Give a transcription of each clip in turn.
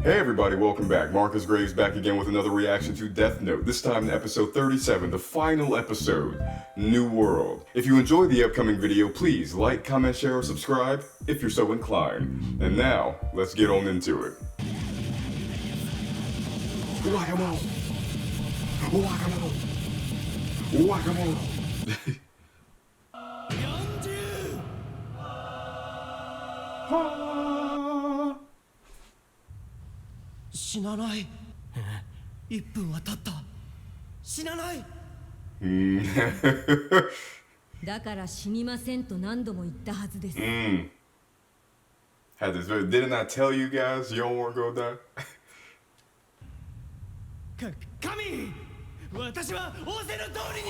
Hey everybody, welcome back. Marcus Graves back again with another reaction to Death Note, this time in episode 37, the final episode, New World. If you enjoyed the upcoming video, please like, comment, share, or subscribe if you're so inclined. And now, let's get on into it. Whack-a-mole! Whack-a-mole! Whack-a-mole! 死なない。1分は経った。死なない。だから死にませんと何度も言ったはずです。Had this video. Didn't I tell you guys you don't want to go die? 神、私は仰せの通りに。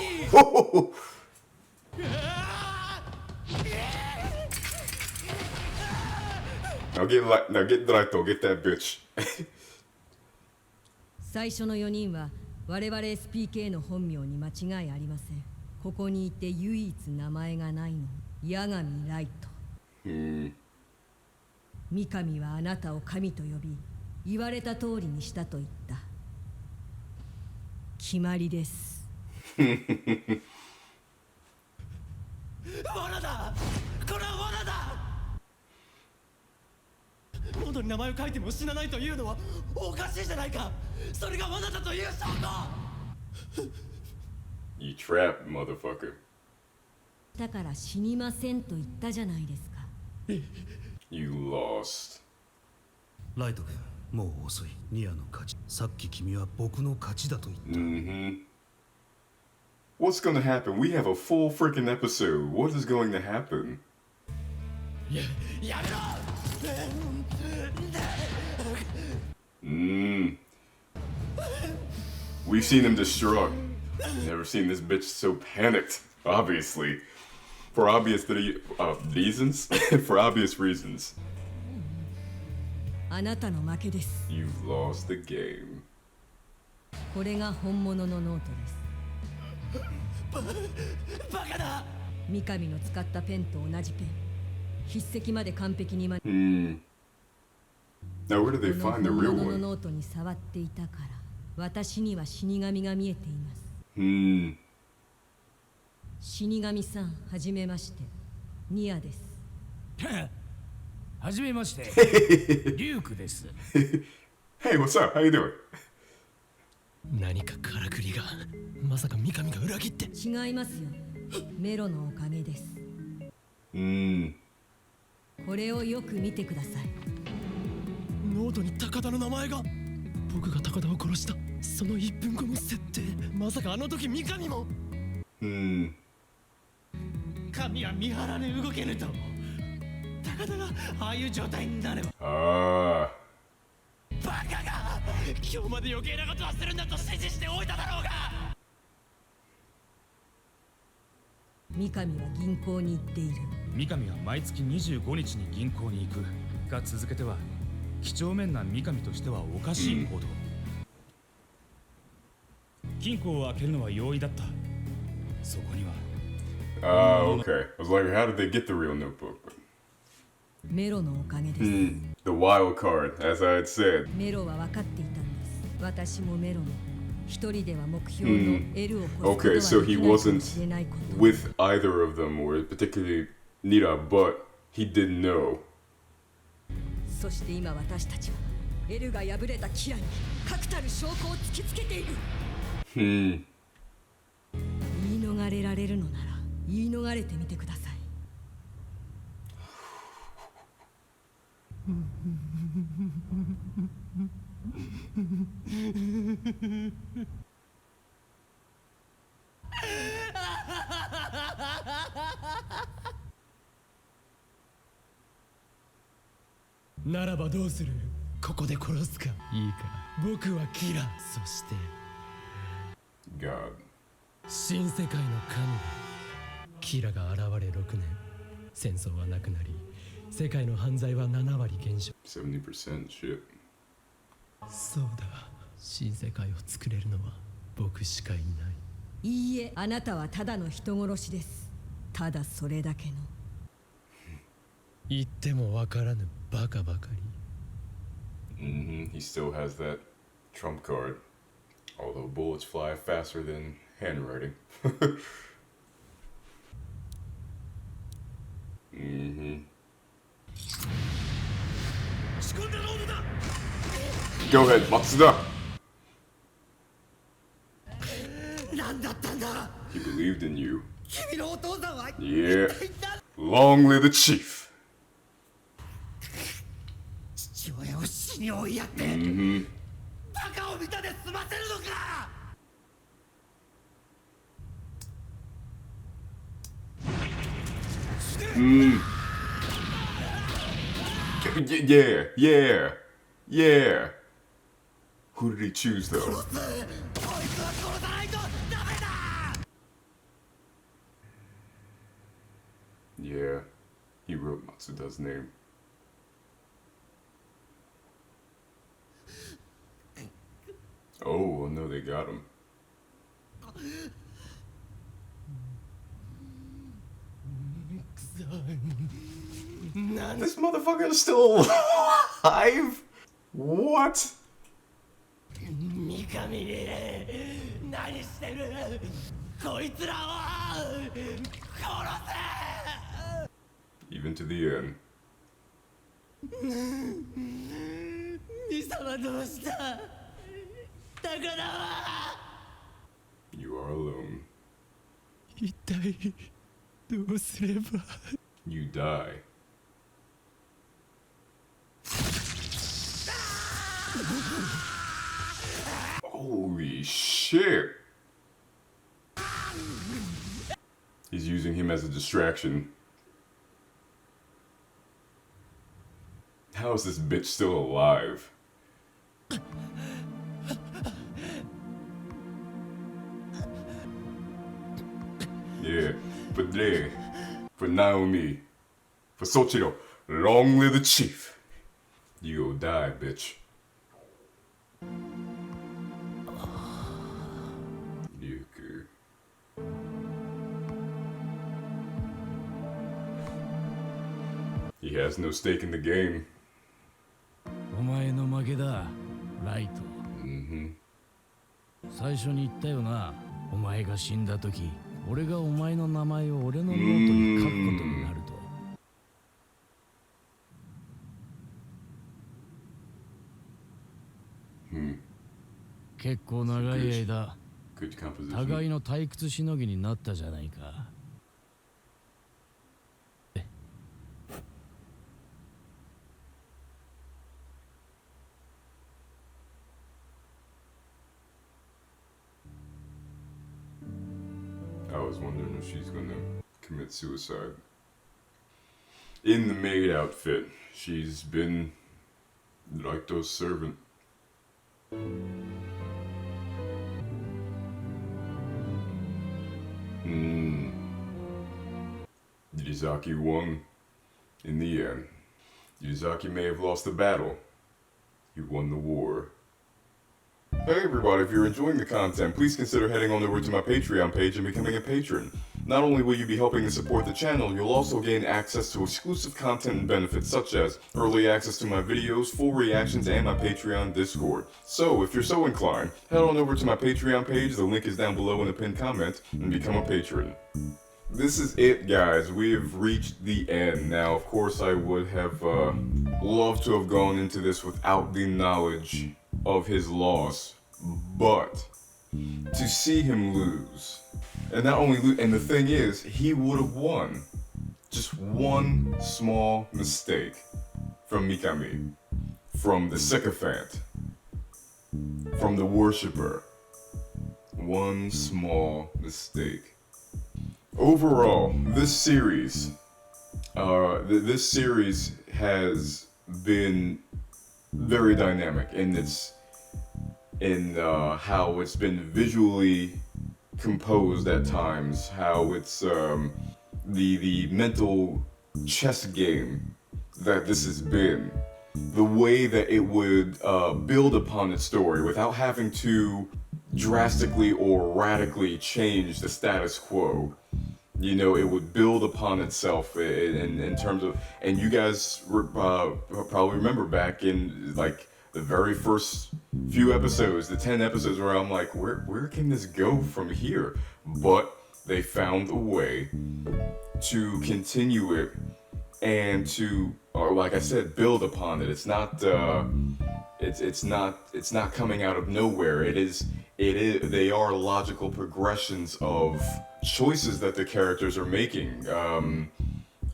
Now get Draito, get that bitch. 最初の4人は我々 SPK の本名に間違いありません。ここにいて唯一名前がないの、八神ライト。三上はあなたを神と呼び、言われた通りにしたと言った。決まりです。罠だ。これは罠だ。元に名前を書いても死なないというのはおかしいじゃないか。それが罠だという証拠。You trapped, motherfucker. だから死にませんと言ったじゃないですか。You lost. ライト君、もう遅い。ニアの勝ち。さっき君は僕の勝ちだと言った。What's gonna happen? We have a full freaking episode. What is going to happen? やめろ。We've seen him distraught. Never seen this bitch so panicked. Obviously, for obvious reasons. For obvious reasons. あなたの負けです。You've lost the game. これが本物のノートです。バカだ。三上の使ったペンと同じペン。筆跡まで完璧にNow where did they find the real 本物の one? ノートに触っていたから、私には死神が見えています。死神さん、はじめまして。ニアです。はじめまして。リュウクです。Hey, what's up? How you doing? 何かからくりが。まさか三上が裏切って。違いますよ。メロのおかげです。これをよく見てください。ノートに高田の名前が。僕が高田を殺したその1分後の設定。まさかあの時三上も。神は見張らぬ動けぬと。高田がああいう状態になれば。バカが今日まで余計なことはするんだと指示しておいただろうが。三上は銀行に行っている。三上は毎月25日に銀行に行くが続けては、几帳面な三上としてはおかしい行動。金庫を開けるのは容易だった。そこには。Okay. I was like, how did they get the real notebook? メロのおかげです。The wild card, as I had said. メロは分かっていたんです。私もメロも一人では目標の L を越すことはできないかもしれないこと。With either of them, or particularly Nira, but he didn't know. そして今私たちは L が破れたキラに確たる証拠を突きつけている。言い逃れられるのなら言い逃れてみてください。ならばどうする。ここで殺すか。いいか。僕はキラ。そして God. 新世界の神。キラが現れ6年。戦争はなくなり、世界の犯罪は7割減少。70% shit. そうだ。新世界を作れるのは僕しかいない。いいえ、あなたはただの人殺しです。ただそれだけの。言ってもわからぬバカばかり。He still has that trump card. Although bullets fly faster than handwriting. Go ahead, Matsuda! 何だったんだ He believed in you. 君のお父さんは Yeah. Long live the chief. 父親を死に追いやってバカを見たで済ませるのか Yeah, yeah, yeah. Who did he choose though? こいつは殺さないとダメだ Yeah, he wrote Matsuda's name. Oh, no, they got him. This motherfucker is still alive? What? 三上リレー何してるこいつらを殺せ Even to the end. ミサはどうした高田は You are alone. 一体どうすれば You die. Holy shit! He's using him as a distraction. How is this bitch still alive? Yeah, for Naomi, for Soichiro, long live the chief. You'll die, bitch. Yuku. He has no stake in the game. お前の負けだ、ライト。最初に言ったよな、お前が死んだ時、俺がお前の名前を俺のノートに書くことになると。結構長い間、 Good composition. 互いの退屈しのぎになったじゃないか。I was wondering if she's gonna commit suicide. In the maid outfit, she's been Raito's servant. Yuzaki won. In the end, Yuzaki may have lost the battle. He won the war. Hey everybody, if you're enjoying the content, please consider heading on over to my Patreon page and becoming a patron. Not only will you be helping to support the channel, you'll also gain access to exclusive content and benefits such as early access to my videos, full reactions, and my Patreon Discord. So, if you're so inclined, head on over to my Patreon page, the link is down below in the pinned comment, and become a patron. This is it, guys. We have reached the end. Now, of course, I would have loved to have gone into this without the knowledge of his loss, but to see him lose, and not only lose, and the thing is, he would have won. Just one small mistake from Mikami, from the sycophant, from the worshipper. One small mistake. Overall, this series has been very dynamic in how it's been visually composed at times, how it's the mental chess game that this has been, the way that it would build upon its story without having to drastically or radically change the status quo. You know, it would build upon itself in terms of, and you guys probably remember back in like the very first few episodes, the 10 episodes, where I'm like, where can this go from here? But they found a way to continue it and to, or like I said, build upon it. It's not it's not coming out of nowhere. They are logical progressions of choices that the characters are making.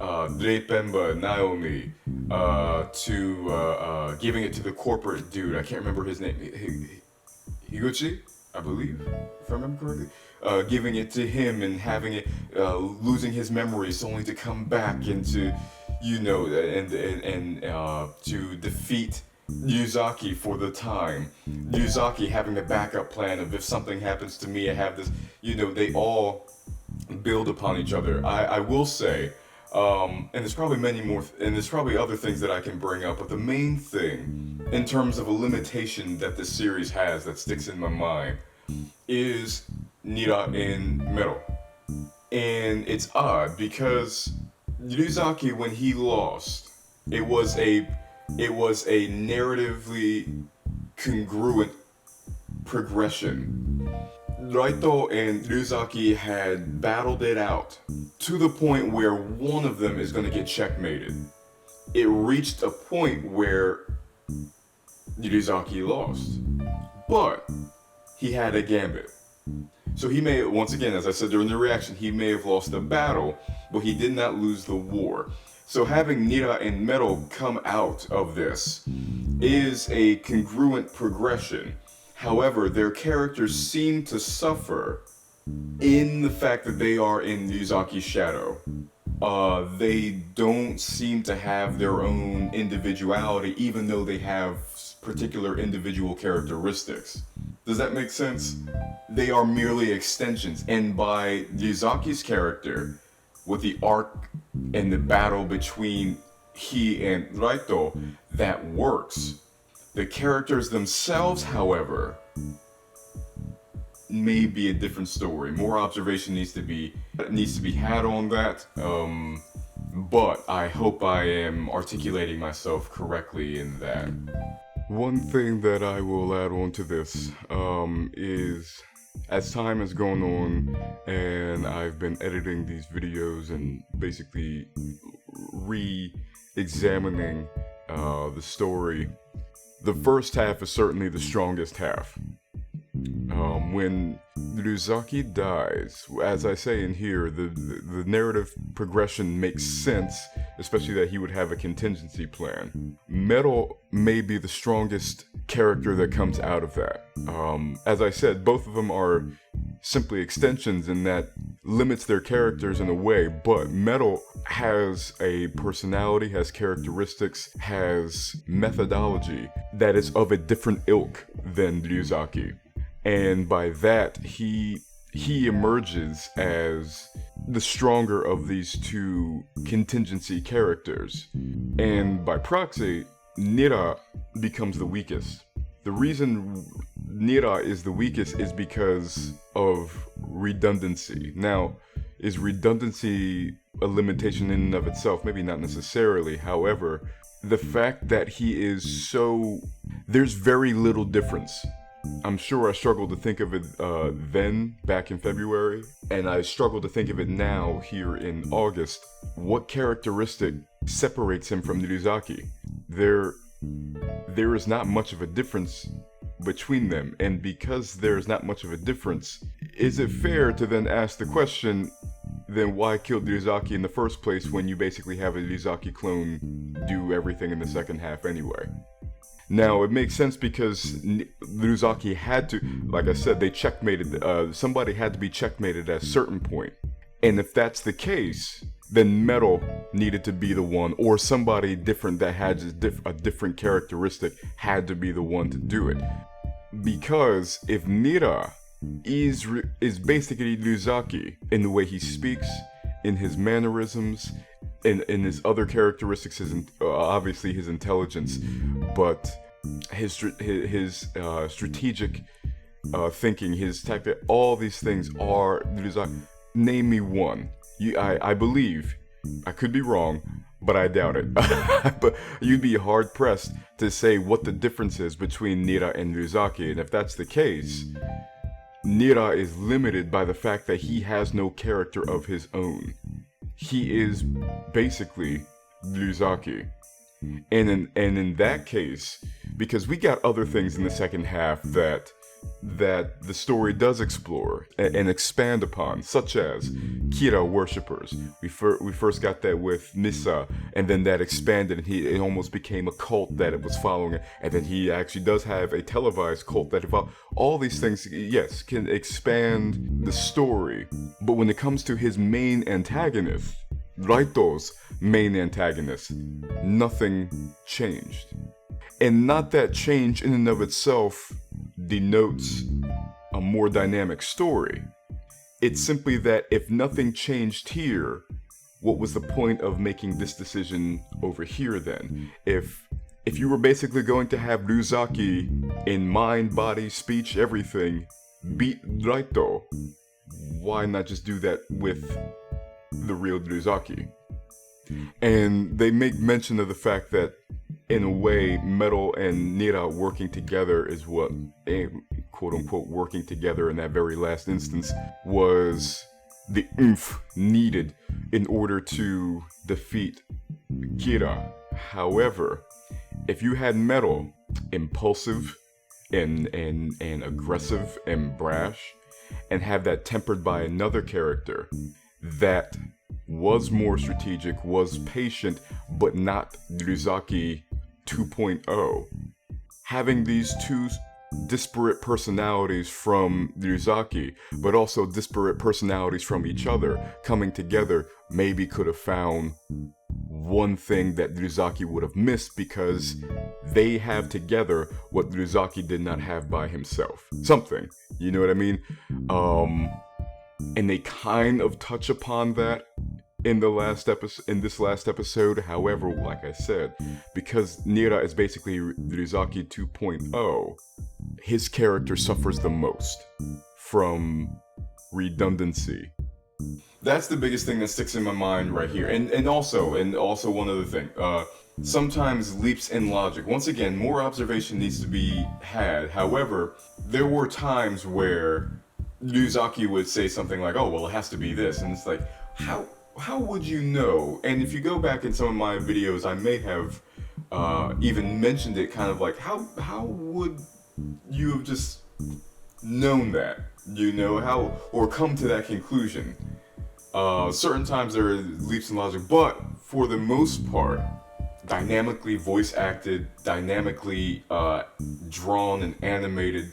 Drepemba, Naomi, to giving it to the corporate dude. I can't remember his name. Higuchi, I believe, if I remember correctly. Giving it to him and having it, losing his memories only to come back into, and to defeat Yuzaki for the time. Yuzaki having a backup plan of, if something happens to me, I have this, they all build upon each other. I will say, and there's probably many more, and there's probably other things that I can bring up, but the main thing, in terms of a limitation that this series has that sticks in my mind, is Nira and Mero. And it's odd because Yuzaki, when he lost, it was a narratively congruent progression. Raito and Ryuzaki had battled it out to the point where one of them is going to get checkmated. It reached a point where Ryuzaki lost, but he had a gambit. So he may, once again, as I said during the reaction, he may have lost the battle, but he did not lose the war. So having Nira and Mero come out of this is a congruent progression. However, their characters seem to suffer in the fact that they are in Yuzaki's shadow. They don't seem to have their own individuality, even though they have particular individual characteristics. Does that make sense? They are merely extensions, and by Yuzaki's character, with the arc and the battle between he and Raito, that works. The characters themselves, however, may be a different story. More observation needs to be had on that. But I hope I am articulating myself correctly in that. One thing that I will add on to this is, as time has gone on and I've been editing these videos and basically re-examining the story, the first half is certainly the strongest half. When Ryuzaki dies, as I say in here, the narrative progression makes sense, especially that he would have a contingency plan. Mero may be the strongest character that comes out of that. As I said, both of them are simply extensions, and that limits their characters in a way, but Mero has a personality, has characteristics, has methodology that is of a different ilk than Ryuzaki. And by that, he emerges as the stronger of these two contingency characters. And by proxy, Nira becomes the weakest. The reason Nira is the weakest is because of redundancy. Now, is redundancy a limitation in and of itself? Maybe not necessarily. However, the fact that he is so... there's very little difference. I'm sure I struggled to think of it then, back in February, and I struggle to think of it now, here in August. What characteristic separates him from Ryuzaki? There is not much of a difference between them, and because there is not much of a difference, is it fair to then ask the question, then why kill Ryuzaki in the first place when you basically have a Ryuzaki clone do everything in the second half anyway? Now, it makes sense because Ryuzaki had to, like I said, they checkmated, somebody had to be checkmated at a certain point. And if that's the case, then Mero needed to be the one, or somebody different that had a different characteristic had to be the one to do it. Because if Nira is basically Ryuzaki in the way he speaks, in his mannerisms, in his other characteristics, obviously his intelligence, but his strategic thinking, his tactic, all these things are Ryuzaki. Name me one. I believe, I could be wrong, but I doubt it. But you'd be hard-pressed to say what the difference is between Nira and Ryuzaki, and if that's the case, Nira is limited by the fact that he has no character of his own. He is basically Ryuzaki. And in that case, because we got other things in the second half that the story does explore and expand upon, such as Kira worshippers. We first got that with Misa, and then that expanded, and it almost became a cult that it was following, and then he actually does have a televised cult that all these things, yes, can expand the story. But when it comes to his main antagonist, Raito's main antagonist, nothing changed. And not that change in and of itself denotes a more dynamic story. It's simply that if nothing changed here, what was the point of making this decision over here then? If you were basically going to have Ryuzaki in mind, body, speech, everything, beat Raito, why not just do that with the real Ryuzaki? And they make mention of the fact that, in a way, Metal and Nira working together is what, quote-unquote, working together in that very last instance was the oomph needed in order to defeat Kira. However, if you had Metal impulsive and aggressive and brash, and have that tempered by another character that was more strategic, was patient, but not Ryuzaki 2.0. Having these two disparate personalities from Ryuzaki, but also disparate personalities from each other, coming together, maybe could have found one thing that Ryuzaki would have missed, because they have together what Ryuzaki did not have by himself. Something, you know what I mean? And they kind of touch upon that in this last episode. However, like I said, because Nira is basically Ryuzaki 2.0, his character suffers the most from redundancy. That's the biggest thing that sticks in my mind right here. And also one other thing. Sometimes leaps in logic. Once again, more observation needs to be had. However, there were times where Ryuzaki would say something like, "Oh, well, it has to be this," and it's like, how would you know? And if you go back in some of my videos, I may have even mentioned it, kind of like, how would you have just known that, you know, how, or come to that conclusion? Certain times there are leaps in logic, but for the most part, dynamically voice acted, dynamically drawn and animated,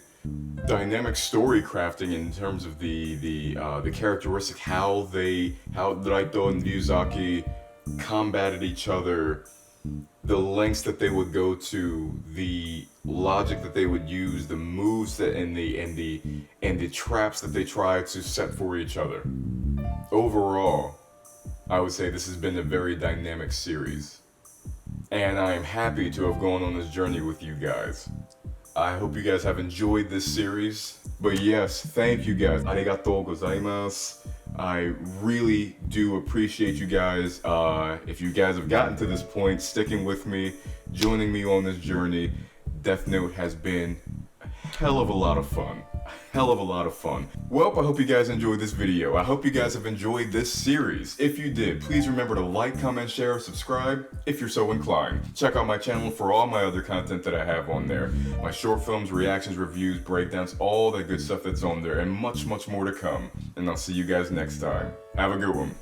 dynamic story crafting in terms of the characteristic, how Raito and Ryuzaki combated each other, the lengths that they would go to, the logic that they would use, the moves that and the traps that they tried to set for each other. Overall, I would say this has been a very dynamic series, and I am happy to have gone on this journey with you guys. I hope you guys have enjoyed this series. But yes, thank you guys. Arigatou gozaimasu. I really do appreciate you guys. If you guys have gotten to this point, sticking with me, joining me on this journey, Death Note has been a hell of a lot of fun. Well, I hope you guys enjoyed this video. I hope you guys have enjoyed this series. If you did, please remember to like, comment, share, subscribe if you're so inclined. Check out my channel for all my other content that I have on there. My short films, reactions, reviews, breakdowns, all that good stuff that's on there, and much, much more to come. And I'll see you guys next time. Have a good one.